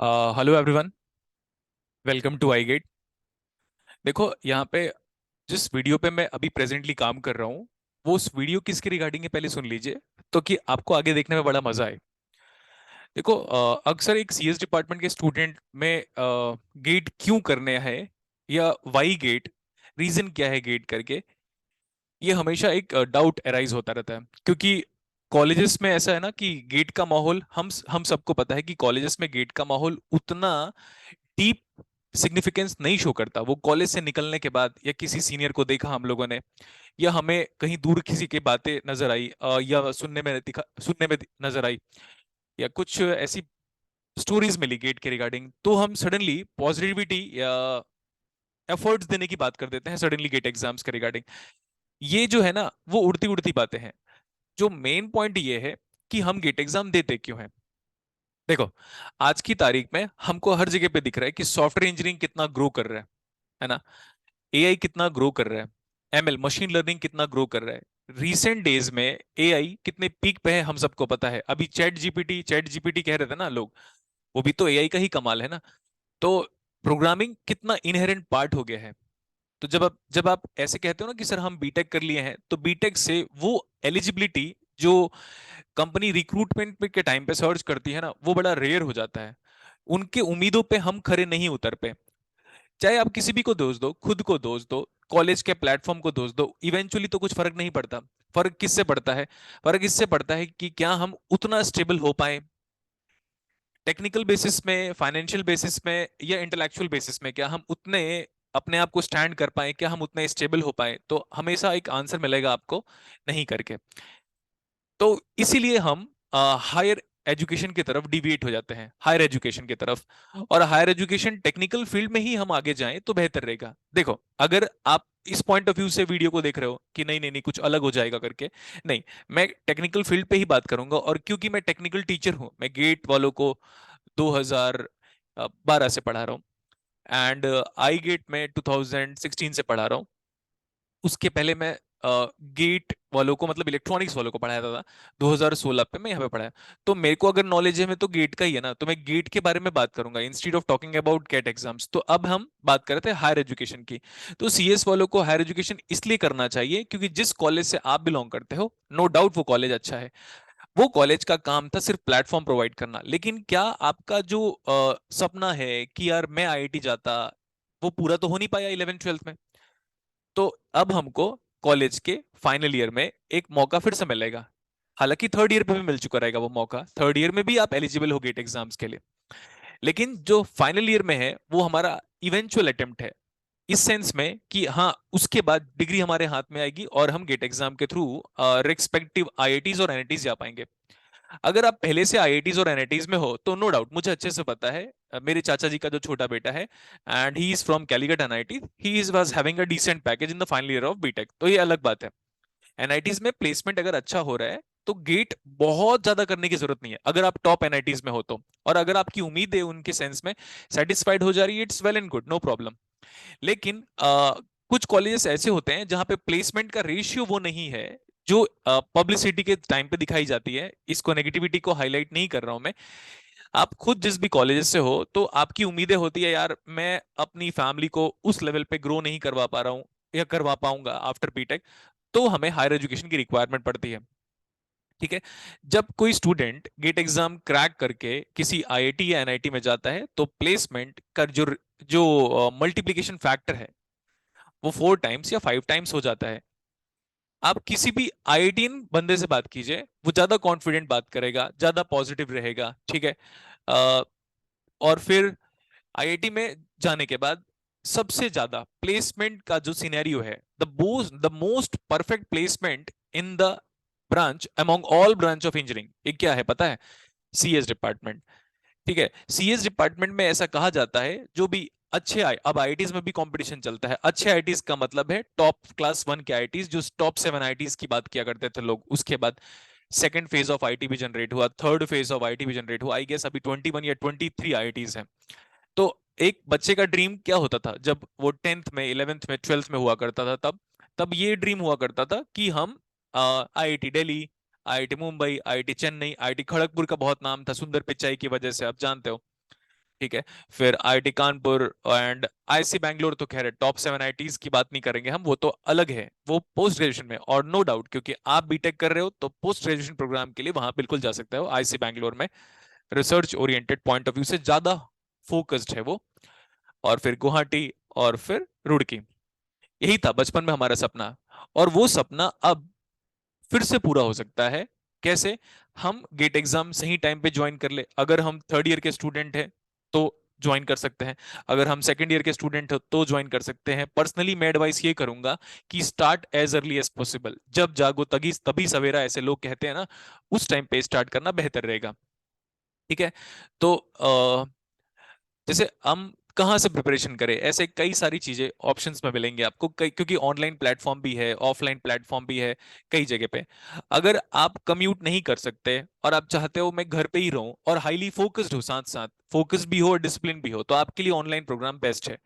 Hello everyone. Welcome to I GATE. देखो यहाँ पे जिस वीडियो पे मैं अभी प्रेजेंटली काम कर रहा हूँ, वो उस वीडियो किसके रिगार्डिंग है पहले सुन लीजिए, तो कि आपको आगे देखने में बड़ा मजा आए। देखो, अक्सर एक सीएस डिपार्टमेंट के स्टूडेंट में गेट क्यों करने हैं या वाई गेट, रीजन क्या है गेट करके, ये हमेशा एक डाउट अराइज होता रहता है। क्योंकि कॉलेजेस में ऐसा है ना कि गेट का माहौल हम सबको पता है कि कॉलेजेस में गेट का माहौल उतना डीप सिग्निफिकेंस नहीं शो करता। वो कॉलेज से निकलने के बाद या किसी सीनियर को देखा हम लोगों ने, या हमें कहीं दूर किसी की बातें नजर आई, या सुनने में नजर आई, या कुछ ऐसी स्टोरीज मिली गेट के रिगार्डिंग, तो हम सडनली पॉजिटिविटी या एफर्ट्स देने की बात कर देते हैं सडनली गेट एग्जाम्स के रिगार्डिंग। ये जो है ना, वो उड़ती उड़ती बातें हैं। जो मेन पॉइंट ये है कि हम गेट एग्जाम देते क्यों हैं। देखो, आज की तारीख में हमको हर जगह पे दिख रहा है कि सॉफ्टवेयर इंजीनियरिंग कितना ग्रो कर रहा है ना। एआई कितना ग्रो कर रहा है, एमएल मशीन लर्निंग कितना ग्रो कर रहा है। रीसेंट डेज में एआई कितने पीक पे है हम सबको पता है। अभी चैट जीपीटी कह रहे थे ना लोग, वो भी तो एआई का ही कमाल है ना। तो प्रोग्रामिंग कितना इनहेरेंट पार्ट हो गया है। तो जब आप ऐसे कहते हो ना कि सर हम बीटेक कर लिए हैं, तो बीटेक से वो एलिजिबिलिटी जो कंपनी रिक्रूटमेंट के टाइम पे सर्च करती है ना, वो बड़ा रेयर हो जाता है। उनके उम्मीदों पे हम खरे नहीं उतर पे। चाहे आप किसी भी को दोष दो, खुद को दोष दो, कॉलेज के प्लेटफॉर्म को दोष दो, इवेंचुअली तो कुछ फर्क नहीं पड़ता। फर्क किससे पड़ता है? फर्क इससे पड़ता है कि क्या हम उतना स्टेबल हो पाए टेक्निकल बेसिस में, फाइनेंशियल बेसिस में, या इंटेलेक्चुअल बेसिस में। क्या हम उतने अपने आप को स्टैंड कर पाए, क्या हम उतने स्टेबल हो पाए? तो हमेशा एक आंसर मिलेगा आपको, नहीं करके। तो इसीलिए हम हायर एजुकेशन की तरफ डिविएट हो जाते हैं, हायर एजुकेशन की तरफ। और हायर एजुकेशन टेक्निकल फील्ड में ही हम आगे जाएं तो बेहतर रहेगा। देखो, अगर आप इस पॉइंट ऑफ व्यू से वीडियो को देख रहे हो कि नहीं नहीं नहीं कुछ अलग हो जाएगा करके, नहीं, मैं टेक्निकल फील्ड पे ही बात करूंगा। और क्योंकि मैं टेक्निकल टीचर हूं, मैं गेट वालों को 2012 से पढ़ा रहा हूँ, एंड आई गेट में 2016 से पढ़ा रहा हूँ। उसके पहले मैं गेट वालों को, मतलब इलेक्ट्रॉनिक्स वालों को पढ़ाया था 2016 पे मैं यहाँ पे पढ़ाया। तो मेरे को अगर नॉलेज है, मैं तो गेट का ही है ना, तो मैं गेट के बारे में बात करूंगा instead of talking about GATE exams. तो अब हम बात कर रहे थे हायर एजुकेशन की। तो सीएस वालों को हायर एजुकेशन इसलिए करना चाहिए क्योंकि जिस कॉलेज से आप बिलोंग करते हो, नो डाउट वो कॉलेज अच्छा है। वो कॉलेज का काम था सिर्फ प्लेटफॉर्म प्रोवाइड करना, लेकिन क्या आपका जो सपना है कि यार मैं आईआईटी जाता, वो पूरा तो हो नहीं पाया 11th 12th में। तो अब हमको कॉलेज के फाइनल ईयर में एक मौका फिर से मिलेगा। हालांकि थर्ड ईयर पे भी मिल चुका रहेगा वो मौका, थर्ड ईयर में भी आप एलिजिबल हो गेट एग्जाम्स के लिए। लेकिन जो फाइनल ईयर में है वो हमारा इवेंचुअल अटेम्प्ट है, इस सेंस में कि हाँ, उसके बाद डिग्री हमारे हाथ में आएगी और हम गेट एग्जाम के थ्रू रिस्पेक्टिव आईआईटीज और एनआईटीज जा पाएंगे। अगर आप पहले से आईआईटीज और एनआईटीज में हो तो नो डाउट, मुझे अच्छे से पता है, मेरे चाचा जी का जो छोटा बेटा है, and he is from Calicut NIT, he is was having a decent package in the final year of BTech, तो ये अलग बात है। एनआईटीज में प्लेसमेंट अगर अच्छा हो रहा है तो गेट बहुत ज्यादा करने की जरूरत नहीं है, अगर आप टॉप एनआईटीज में हो तो। और अगर आपकी उम्मीद है उनके सेंस में सेटिस्फाइड हो जा रही है, it's well and good, no problem. लेकिन कुछ कॉलेजेस ऐसे होते हैं जहां पे प्लेसमेंट का रेशियो वो नहीं है जो पब्लिसिटी के टाइम पे दिखाई जाती है। इसको नेगेटिविटी को हाईलाइट नहीं कर रहा हूं मैं। आप खुद जिस भी कॉलेज से हो तो आपकी उम्मीदें होती है, यार मैं अपनी फैमिली को उस लेवल पे ग्रो नहीं करवा पा रहा हूँ या करवा पाऊंगा आफ्टर बीटेक, तो हमें हायर एजुकेशन की रिक्वायरमेंट पड़ती है। ठीक है। जब कोई स्टूडेंट गेट एग्जाम क्रैक करके किसी आईआईटी या एनआईटी में जाता है तो प्लेसमेंट का जो जो मल्टीप्लिकेशन फैक्टर है, वो 4 टाइम्स या 5 टाइम्स हो जाता है। आप किसी भी आईआईटीन बंदे से बात कीजिए, वो ज्यादा कॉन्फिडेंट बात करेगा, ज्यादा पॉजिटिव रहेगा। ठीक है। अ, और फिर आईआईटी में जाने के बाद सबसे ज्यादा प्लेसमेंट का जो सिनेरियो है, the most perfect placement in the branch among all branch of engineering, ये क्या है पता है? CS department. ठीक है। सीएस डिपार्टमेंट में ऐसा कहा जाता है, जो भी अच्छे आई, अब आईआईटीज में भी कंपटीशन चलता है, अच्छे आईआईटीज का मतलब है टॉप क्लास 1 के आईआईटीज, जो टॉप 7 आईआईटीज की बात किया करते थे लोग। उसके बाद सेकंड फेज ऑफ आईटी भी जनरेट हुआ, थर्ड फेज ऑफ आईटी भी जनरेट हुआ। आई गेस अभी 21 या 23 आईआईटीज हैं। तो एक बच्चे का ड्रीम क्या होता था जब वो 10th में 11th में 12th में हुआ करता था, तब तब ये ड्रीम हुआ करता था कि हम IIT Delhi, IIT Mumbai, IIT Chennai, IIT Kharagpur का बहुत नाम था सुंदर पिचाई की वजह से, आप जानते हो। ठीक है। फिर IIT Kanpur and IIC Bangalore तो खैर टॉप 7 आईआईटीज की बात नहीं करेंगे हम, वो तो अलग है, वो पोस्ट ग्रेजुएशन में। और नो डाउट क्योंकि आप बीटेक कर रहे हो तो पोस्ट ग्रेजुएशन प्रोग्राम के लिए वहां बिल्कुल जा सकते हो आईआईसी बैंगलोर में, research oriented point of view से ज्यादा फोकस्ड है वो। और फिर गुवाहाटी और फिर रुड़की। यही था बचपन में हमारा सपना, और वो सपना अब फिर से पूरा हो सकता है। कैसे? हम गेट एग्जाम सही टाइम पे ज्वाइन कर ले। अगर हम थर्ड ईयर के स्टूडेंट हैं तो ज्वाइन कर सकते हैं, अगर हम सेकंड ईयर के स्टूडेंट हो तो ज्वाइन कर सकते हैं। पर्सनली मैं एडवाइस ये करूंगा कि start as early as possible, जब जागो तभी तभी सवेरा, ऐसे लोग कहते हैं ना, उस टाइम पे स्टार्ट करना बेहतर रहेगा। ठीक है। तो जैसे हम कहाँ से प्रिपरेशन करें, ऐसे कई सारी चीजें ऑप्शंस में मिलेंगे आपको, कई, क्योंकि ऑनलाइन प्लेटफॉर्म भी है, ऑफलाइन प्लेटफॉर्म भी है कई जगह पे। अगर आप कम्यूट नहीं कर सकते और आप चाहते हो मैं घर पे ही रहूं और हाईली फोकस्ड हो, साथ साथ फोकस भी हो और डिसिप्लिन भी हो, तो आपके लिए ऑनलाइन प्रोग्राम बेस्ट है।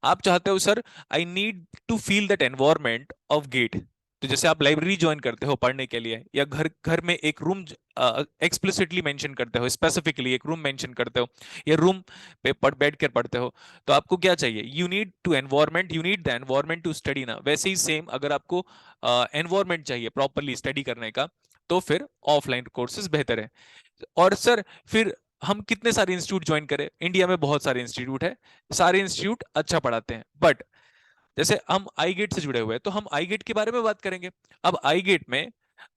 आप चाहते हो sir I need to feel that environment of GATE, तो जैसे आप लाइब्रेरी ज्वाइन करते हो पढ़ने के लिए, या घर घर में एक रूम एक्सप्लिसिटली मेंशन करते हो, स्पेसिफिकली एक रूम मेंशन करते हो, या रूम पे बैठ कर पढ़ते हो, तो आपको क्या चाहिए? You need to environment, you need the environment to study ना। वैसे ही सेम अगर आपको एनवायरमेंट चाहिए प्रॉपरली स्टडी करने का, तो फिर ऑफलाइन कोर्सेज बेहतर है। और सर फिर हम कितने सारे इंस्टीट्यूट ज्वाइन करें? इंडिया में बहुत सारे इंस्टीट्यूट है, सारे इंस्टीट्यूट अच्छा पढ़ाते हैं, बट जैसे हम आई गेट से जुड़े हुए हैं तो हम आई गेट के बारे में बात करेंगे। अब आई गेट में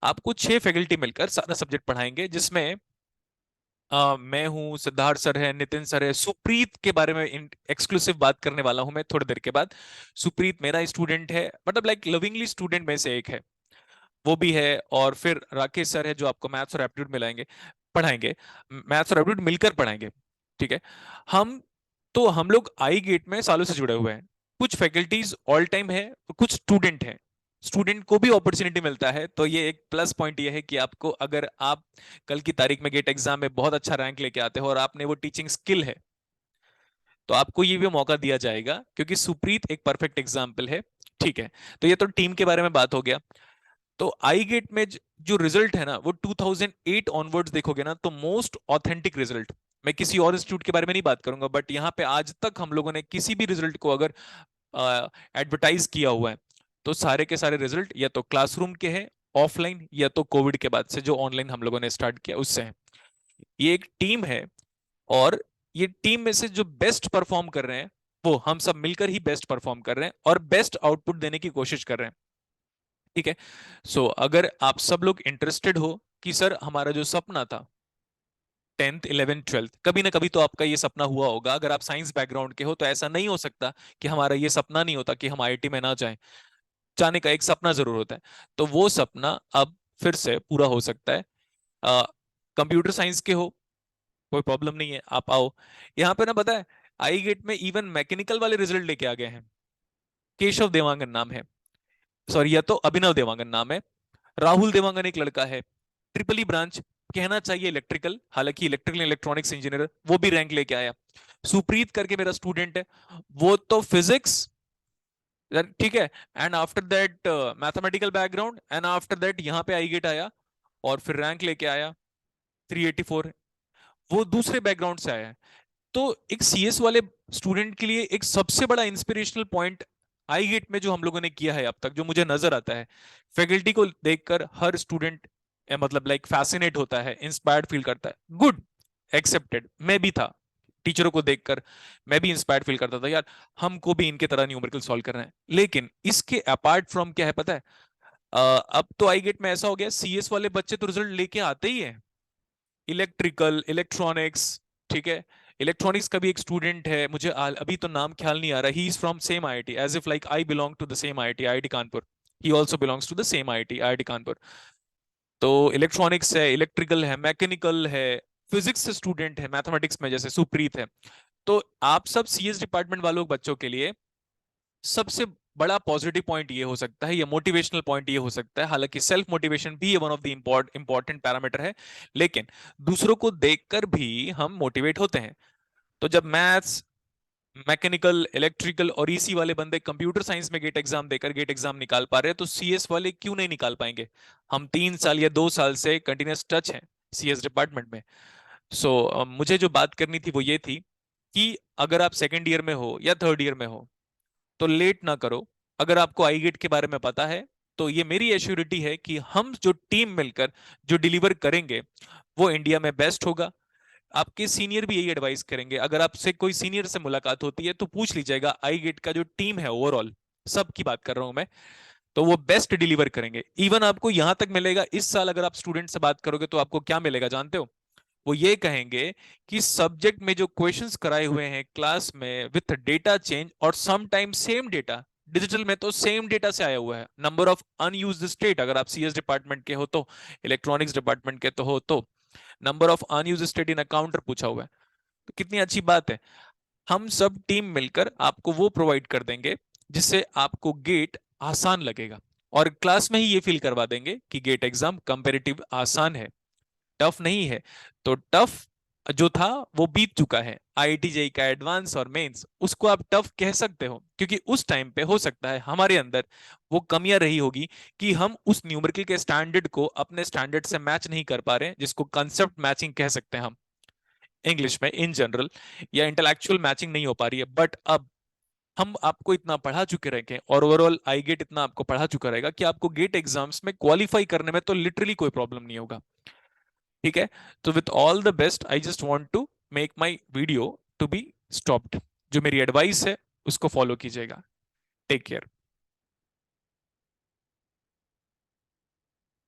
आपको 6 फैकल्टी मिलकर सारा सब्जेक्ट पढ़ाएंगे, जिसमें मैं हूँ, सिद्धार्थ सर है, नितिन सर है, सुप्रीत के बारे में एक्सक्लूसिव बात करने वाला हूं मैं थोड़ी देर के बाद। सुप्रीत मेरा स्टूडेंट है, मतलब लाइक लविंगली स्टूडेंट में से एक है, वो भी है। और फिर राकेश सर है जो आपको मैथ्स और एप्टीट्यूड मिलाएंगे, पढ़ाएंगे, मैथ्स और एप्टीट्यूड मिलकर पढ़ाएंगे। ठीक है। हम तो हम लोग आई गेट में सालों से जुड़े हुए हैं। कुछ फैकल्टीज ऑल टाइम है, कुछ स्टूडेंट है, स्टूडेंट को भी अपॉर्चुनिटी मिलता है। तो ये एक प्लस पॉइंट ये है कि आपको, अगर आप कल की तारीख में गेट एग्जाम में बहुत अच्छा रैंक लेके आते हो और आपने वो टीचिंग स्किल है, तो आपको ये भी मौका दिया जाएगा, क्योंकि सुप्रीत एक परफेक्ट एग्जाम्पल है। ठीक है। तो ये तो टीम के बारे में बात हो गया। तो आई गेट में जो रिजल्ट है ना, वो 2008 ऑनवर्ड्स देखोगे ना, तो मोस्ट ऑथेंटिक रिजल्ट। मैं किसी और इंस्टीट्यूट के बारे में नहीं बात करूंगा, बट यहाँ पे आज तक हम लोगों ने किसी भी रिजल्ट को अगर एडवर्टाइज किया हुआ है, तो सारे के सारे रिजल्ट या तो क्लासरूम के हैं ऑफलाइन, या तो कोविड के बाद से जो ऑनलाइन हम लोगों ने स्टार्ट किया उससे है। ये एक टीम है, और ये टीम में से जो बेस्ट परफॉर्म कर रहे हैं, वो हम सब मिलकर ही बेस्ट परफॉर्म कर रहे हैं और बेस्ट आउटपुट देने की कोशिश कर रहे हैं। ठीक है। सो अगर आप सब लोग इंटरेस्टेड हो कि सर हमारा जो सपना था 10th 11th 12th, कभी ना कभी तो आपका ये सपना हुआ होगा, अगर आप साइंस बैकग्राउंड के हो तो ऐसा नहीं हो सकता कि हमारा ये सपना नहीं होता कि हम आईआईटी में ना जाएं। जाने का एक सपना जरूर होता है, तो वो सपना अब फिर से पूरा हो सकता है। कंप्यूटर साइंस के हो, कोई प्रॉब्लम नहीं है, आप आओ यहाँ पे ना। पता है आई गेट में इवन मैकेनिकल वाले रिजल्ट लेके आ गए हैं। केशव देवांगन नाम है, सॉरी या तो अभिनव देवांगन नाम है, राहुल देवांगन एक लड़का है, ट्रिपल ई ब्रांच, कहना चाहिए इलेक्ट्रिकल, हालांकि इलेक्ट्रिकल इलेक्ट्रॉनिक्स इंजीनियर, वो भी रैंक लेके आया। सुप्रीत करके मेरा स्टूडेंट है, वो तो फिजिक्स, ठीक है, and after that mathematical background, and after that यहाँ पे आई गेट आया और फिर रैंक लेके आया 384। वो दूसरे बैकग्राउंड से आया है। तो एक सीएस वाले स्टूडेंट के लिए एक सबसे बड़ा इंस्पिरेशनल पॉइंट आई गेट में जो हम लोगों ने किया है अब तक, जो मुझे नजर आता है, फैकल्टी को देखकर हर स्टूडेंट मतलब लाइक फैसिनेट होता है, इंस्पायर्ड फील करता है। गुड, एक्सेप्टेड, मैं भी था। टीचरों को देखकर मैं भी इंस्पायर्ड फील करता था, यार हमको भी इनके तरह न्यूमेरिकल सॉल्व करना है। लेकिन इसके अपार्ट फ्रॉम क्या है पता है, अब तो आई गेट में ऐसा हो गया, सीएस वाले बच्चे तो रिजल्ट लेके आते ही है, इलेक्ट्रिकल इलेक्ट्रॉनिक्स। ठीक है। इलेक्ट्रॉनिक्स का भी एक स्टूडेंट है, मुझे अभी तो नाम ख्याल नहीं आ रहा, he is from same IIT, as if like I belong to the same IIT, IIT Kanpur. He also belongs to the same IIT, IIT Kanpur. तो इलेक्ट्रॉनिक्स है, इलेक्ट्रिकल है, मैकेनिकल है, फिजिक्स से स्टूडेंट है, मैथमेटिक्स में जैसे सुप्रीत है। तो आप सब सीएस डिपार्टमेंट वालों बच्चों के लिए सबसे बड़ा पॉजिटिव पॉइंट ये हो सकता है, या मोटिवेशनल पॉइंट ये हो सकता है, हालांकि सेल्फ मोटिवेशन भी one of the important parameter है, लेकिन दूसरों को देखकर भी हम मोटिवेट होते हैं। तो जब मैथ्स, मैकेनिकल, इलेक्ट्रिकल और ईसी वाले बंदे कंप्यूटर साइंस में गेट एग्जाम देकर गेट एग्जाम निकाल पा रहे हैं, तो सीएस वाले क्यों नहीं निकाल पाएंगे? हम 3 साल या 2 साल से कंटिन्यूस टच हैं सीएस डिपार्टमेंट में। सो मुझे जो बात करनी थी वो ये थी कि अगर आप सेकेंड ईयर में हो या थर्ड ईयर में हो तो लेट ना करो। अगर आपको आई गेट के बारे में पता है तो ये मेरी एश्योरिटी है कि हम जो टीम मिलकर जो डिलीवर करेंगे वो इंडिया में बेस्ट होगा। आपके सीनियर भी यही एडवाइस करेंगे। अगर आपसे कोई सीनियर से मुलाकात होती है तो पूछ लीजिएगा आई गेट का जो टीम है ओवरऑल, सब की बात कर रहा हूं मैं, तो वो बेस्ट डिलीवर करेंगे। इवन आपको यहां तक मिलेगा, इस साल अगर आप स्टूडेंट से बात करोगे तो आपको क्या मिलेगा जानते हो? वो ये कहेंगे कि सब्जेक्ट में जो क्वेश्चंस कराए हुए हैं क्लास में विथ डेटा चेंज और some time same data, digital में तो सेम डेटा से आया हुआ है। नंबर ऑफ अनयूज्ड स्टेट, अगर आप सीएस डिपार्टमेंट के हो तो, इलेक्ट्रॉनिक्स डिपार्टमेंट के तो हो तो number of unused state in a counter पूछा हुआ है। तो कितनी अच्छी बात है। हम सब टीम मिलकर आपको वो प्रोवाइड कर देंगे जिससे आपको गेट आसान लगेगा, और क्लास में ही ये फील करवा देंगे कि गेट एग्जाम कंपेरेटिव आसान है, टफ नहीं है। तो टफ जो था वो बीत चुका है। आईआईटी जेई का एडवांस और मेंस, उसको आप टफ कह सकते हो, क्योंकि उस टाइम पे हो सकता है हमारे अंदर वो कमियां रही होगी कि हम उस न्यूमेरिकल के स्टैंडर्ड को अपने स्टैंडर्ड से मैच नहीं कर पा रहे हैं, जिसको कंसेप्ट मैचिंग कह सकते हैं हम इंग्लिश में इन जनरल, या इंटेलेक्चुअल मैचिंग नहीं हो पा रही है। बट अब हम आपको इतना पढ़ा चुके रहेंगे और ओवरऑल आई गेट इतना आपको पढ़ा चुका रहेगा कि आपको गेट एग्जाम्स में क्वालिफाई करने में तो लिटरली कोई प्रॉब्लम नहीं होगा। ठीक है? तो with all the best, I just want to make my video to be stopped. जो मेरी एडवाइस है उसको फॉलो कीजिएगा। Take care.